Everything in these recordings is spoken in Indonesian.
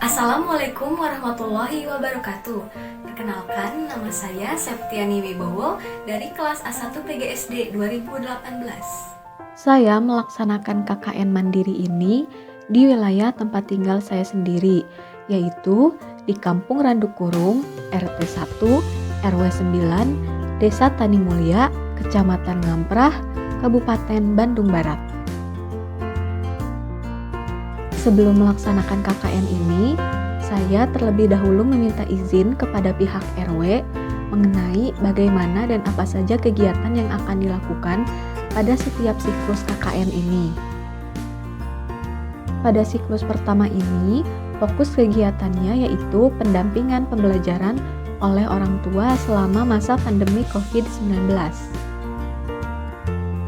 Assalamualaikum warahmatullahi wabarakatuh. Perkenalkan, nama saya Septiani Wibowo dari kelas A1 PGSD 2018. Saya melaksanakan KKN Mandiri ini di wilayah tempat tinggal saya sendiri, yaitu di Kampung Randukurung, RT 1, RW 9, Desa Tani Mulia, Kecamatan Ngamprah, Kabupaten Bandung Barat. Sebelum melaksanakan KKN ini, saya terlebih dahulu meminta izin kepada pihak RW mengenai bagaimana dan apa saja kegiatan yang akan dilakukan pada setiap siklus KKN ini. Pada siklus pertama ini, fokus kegiatannya yaitu pendampingan pembelajaran oleh orang tua selama masa pandemi COVID-19.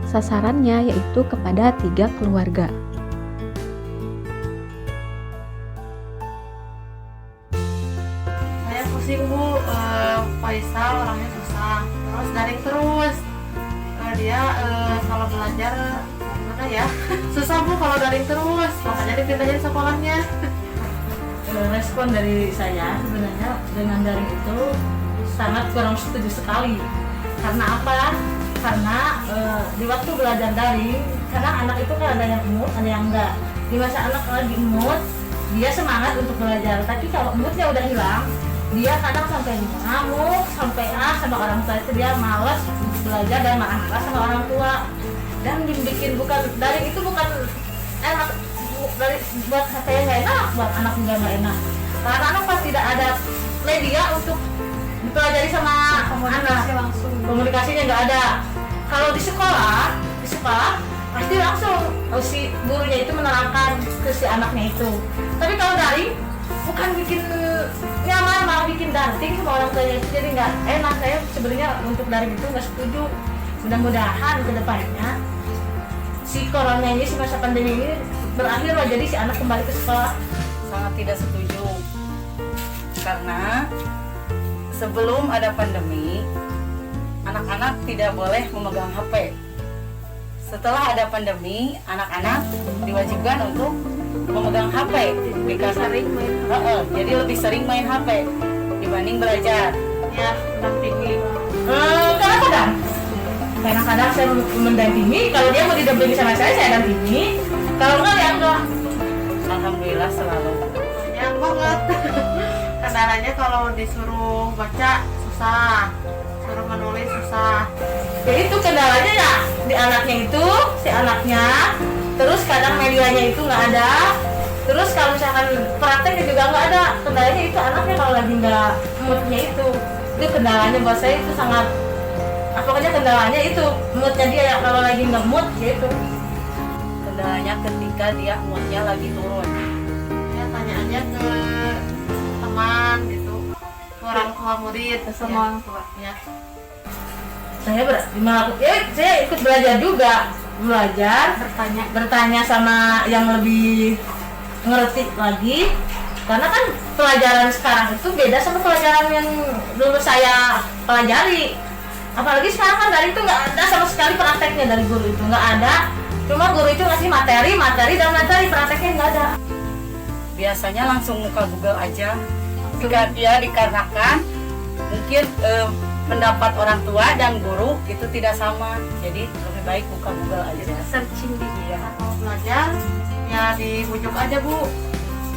Sasarannya yaitu kepada 3 keluarga. Saya pusing Bu, Faisal orangnya susah, terus daring terus. Dia kalau belajar gimana ya, susah Bu kalau daring terus, makanya dipindahin sekolahnya. Respon dari saya sebenarnya dengan daring itu sangat kurang setuju sekali. Karena apa? Karena di waktu belajar daring, karena anak itu kan ada yang mood, ada yang enggak. Di masa anak lagi mood, dia semangat untuk belajar. Tapi kalau moodnya udah hilang, dia kadang sampai ngamuk, sampai sama orang tua itu dia malas untuk belajar dan marah-marah sama orang tua. Dan dibikin bukan daring itu bukan enak dari buat saya nggak enak, buat anak juga nggak enak. Karena anak pas tidak ada media untuk dipelajari sama anak, komunikasinya nggak ada. Kalau di sekolah pasti langsung si gurunya itu menerangkan ke si anaknya itu. Tapi kalau daring bukan bikin nyaman, malah bikin daring sama orang tuanya itu, jadi nggak enak. Saya sebenarnya untuk daring itu nggak setuju. Mudah-mudahan ke depannya si corona ini, si masa pandemi ini berakhir lah, jadi si anak kembali ke sekolah. Sangat tidak setuju, karena sebelum ada pandemi anak-anak tidak boleh memegang HP. Setelah ada pandemi, anak-anak diwajibkan untuk memegang HP jadi lebih sering main HP dibanding belajar. Ya, mendampingi. Kadang-kadang saya mendampingi, kalau dia mau didampingi sama saya dampingi, kalau enggak ya enggak. Alhamdulillah selalu. Banyak banget. Kendalanya kalau disuruh baca susah, suruh menulis susah. Ya itu kendalanya ya di anaknya itu, si anaknya. Terus kadang medianya itu nggak ada. Terus kalau misalkan prakteknya juga nggak ada. Kendalanya itu anaknya kalau lagi nggak moodnya itu kendalanya buat saya itu sangat. Pokoknya kendalanya itu moodnya dia ya, kalau lagi nggak mood gitu. Kendalanya ketika dia moodnya lagi turun. Ya tanya aja ke teman gitu, ke orang tua murid, ke semua orang tua. Ya. Saya ikut belajar juga, bertanya sama yang lebih ngerti lagi, karena kan pelajaran sekarang itu beda sama pelajaran yang dulu saya pelajari. Apalagi sekarang kan dari itu nggak ada sama sekali prakteknya, dari guru itu nggak ada, cuma guru itu ngasih materi dan materi, prakteknya nggak ada. Biasanya langsung buka Google aja. Dikarenakan mungkin pendapat orang tua dan guru itu tidak sama, jadi lebih baik buka Google aja. Searching di dia. Kalau belajar ya dibujuk aja Bu,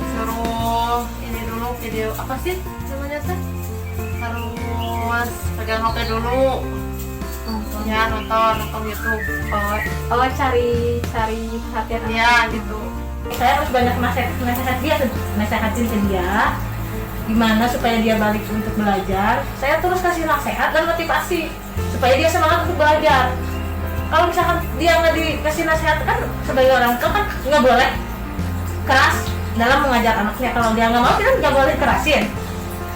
disuruh ini dulu video apa sih namanya teh, harus pegang HP dulu, ya nonton YouTube. Oh, cari perhatian Ya gitu. Saya harus banyak nasehatin ke dia gimana supaya dia balik untuk belajar. Saya terus kasih nasihat dan motivasi supaya dia semangat untuk belajar. Kalau misalkan dia nggak dikasih nasihat, kan sebagai orang tua kan nggak boleh keras dalam mengajar anaknya. Kalau dia nggak mau, kita nggak boleh kerasin,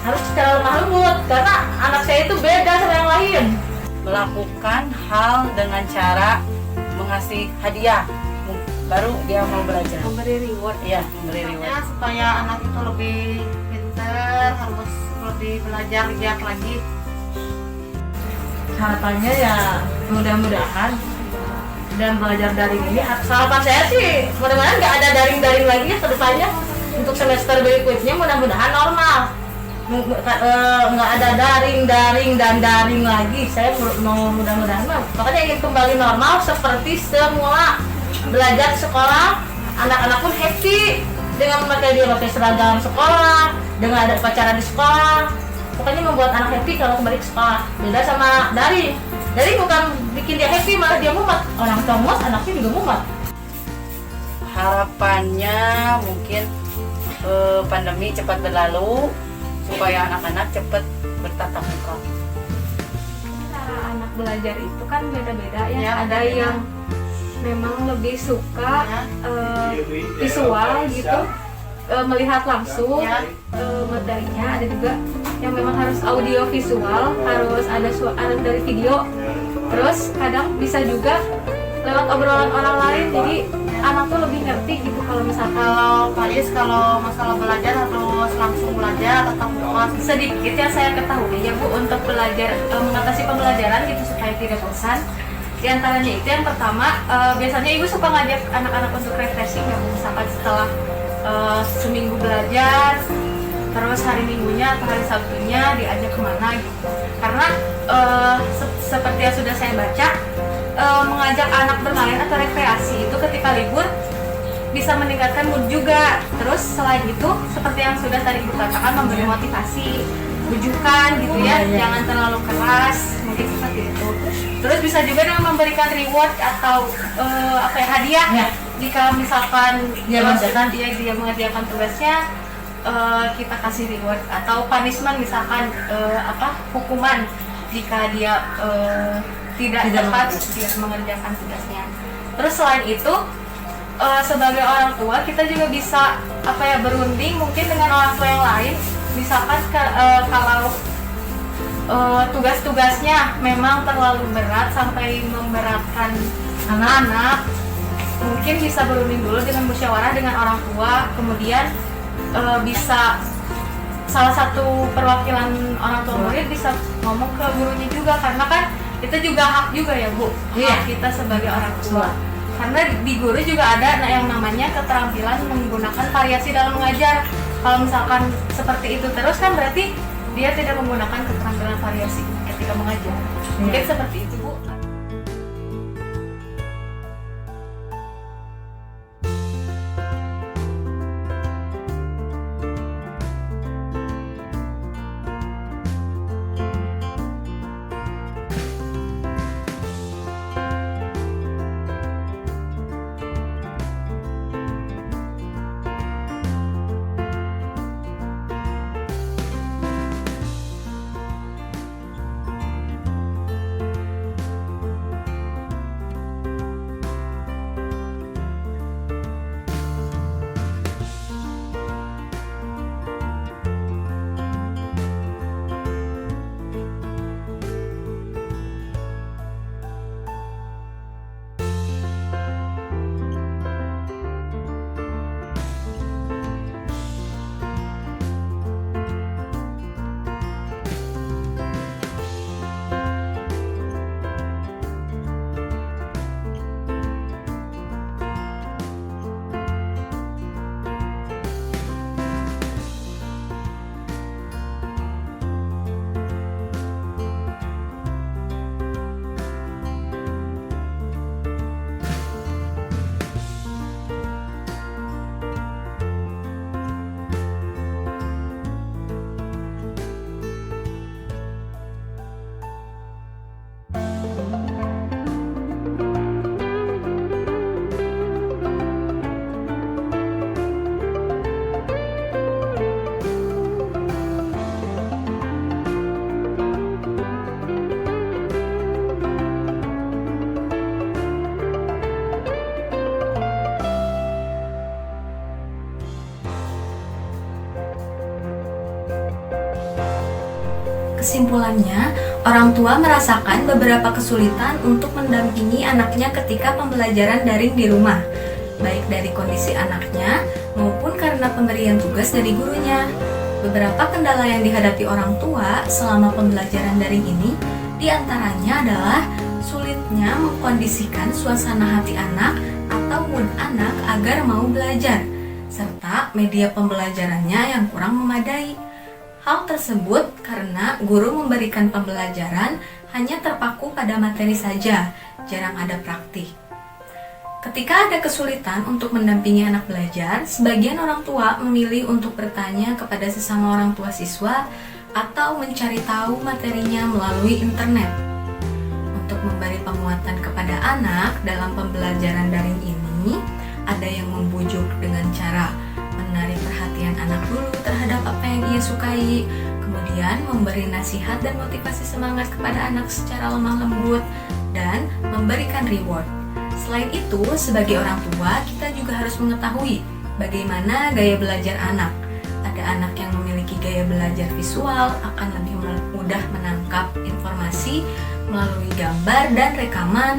harus secara lemah lembut, karena anak saya itu beda sama yang lain. Melakukan hal dengan cara mengasih hadiah, baru dia mau belajar. memberi reward. Iya, memberi reward. Ya, supaya anak itu lebih pintar, harus lebih belajar giat lagi. Harapannya ya mudah-mudahan dan belajar daring ini, harapan saya sih mudah-mudahan nggak ada daring lagi ya ke depannya. untuk semester berikutnya mudah-mudahan normal. Nggak ada daring lagi. Saya mau mudah-mudahan makanya ingin kembali normal seperti semula. Belajar sekolah, anak-anak pun happy dengan dia pakai seragam sekolah, dengan ada upacara di sekolah. Pokoknya membuat anak happy kalau kembali ke sekolah. Beda sama daring bukan bikin dia happy, malah dia mumet. Orang tua mumet, anaknya juga mumet. Harapannya mungkin pandemi cepat berlalu supaya anak-anak cepat bertatap muka. Cara anak belajar itu kan beda-beda ya. Ya, Ada beda-beda. yang memang lebih suka Ya. visual gitu, melihat langsung Ya. materinya. Ada juga yang memang harus audio visual, harus ada suara dari video. Terus kadang bisa juga lewat obrolan orang lain, jadi anak tuh lebih ngerti gitu. Kalau misalkan Kalau Pak Is, kalau masalah belajar harus langsung belajar tatap muka. sedikit yang saya ketahui ya Bu, untuk belajar mengatasi pembelajaran gitu supaya tidak bosan. Di antaranya itu yang pertama, biasanya ibu suka ngajak anak-anak untuk refreshing ya Bu. Misalkan setelah seminggu belajar, terus hari minggunya atau hari sabtunya diajak kemana gitu. Karena seperti yang sudah saya baca, mengajak anak bermain atau rekreasi itu ketika libur bisa meningkatkan mood juga. Terus selain itu, seperti yang sudah tadi ibu katakan, memberi motivasi, bujukan gitu ya, jangan terlalu keras, mungkin seperti itu. Terus bisa juga dengan memberikan reward atau hadiah Ya. jika misalkan Dia mengerjakan. dia mengerjakan tugasnya, kita kasih reward atau punishment, misalkan hukuman jika dia tidak tepat dia mengerjakan tugasnya. Terus selain itu, sebagai orang tua kita juga bisa berunding mungkin dengan orang tua yang lain. Misalkan kalau tugas-tugasnya memang terlalu berat sampai memberatkan anak-anak, mungkin bisa berunding dulu dengan musyawarah dengan orang tua. Kemudian bisa salah satu perwakilan orang tua murid bisa ngomong ke gurunya juga, karena kan itu juga hak juga ya Bu, hak kita sebagai orang tua. Karena di guru juga ada yang namanya keterampilan menggunakan variasi dalam mengajar. Kalau misalkan seperti itu terus kan berarti dia tidak menggunakan keterampilan variasi ketika mengajar. Mungkin seperti itu Bu. Kesimpulannya, orang tua merasakan beberapa kesulitan untuk mendampingi anaknya ketika pembelajaran daring di rumah, baik dari kondisi anaknya maupun karena pemberian tugas dari gurunya. Beberapa kendala yang dihadapi orang tua selama pembelajaran daring ini diantaranya adalah sulitnya mengkondisikan suasana hati anak atau mood anak agar mau belajar. serta media pembelajarannya yang kurang memadai. Hal tersebut karena guru memberikan pembelajaran hanya terpaku pada materi saja, jarang ada praktik. Ketika ada kesulitan untuk mendampingi anak belajar, sebagian orang tua memilih untuk bertanya kepada sesama orang tua siswa atau mencari tahu materinya melalui internet. Untuk memberi penguatan kepada anak dalam pembelajaran daring ini, ada yang membujuk dengan cara menarik perhatian anak dulu terhadap apa yang ia sukai, kemudian memberi nasihat dan motivasi semangat kepada anak secara lemah lembut, dan memberikan reward. Selain itu, sebagai orang tua, kita juga harus mengetahui bagaimana gaya belajar anak. Ada anak yang memiliki gaya belajar visual, akan lebih mudah menangkap informasi melalui gambar dan rekaman.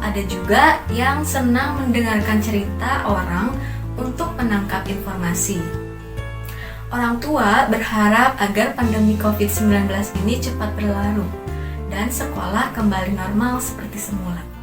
Ada juga yang senang mendengarkan cerita orang untuk menangkap informasi. Orang tua berharap agar pandemi COVID-19 ini cepat berlalu dan sekolah kembali normal seperti semula.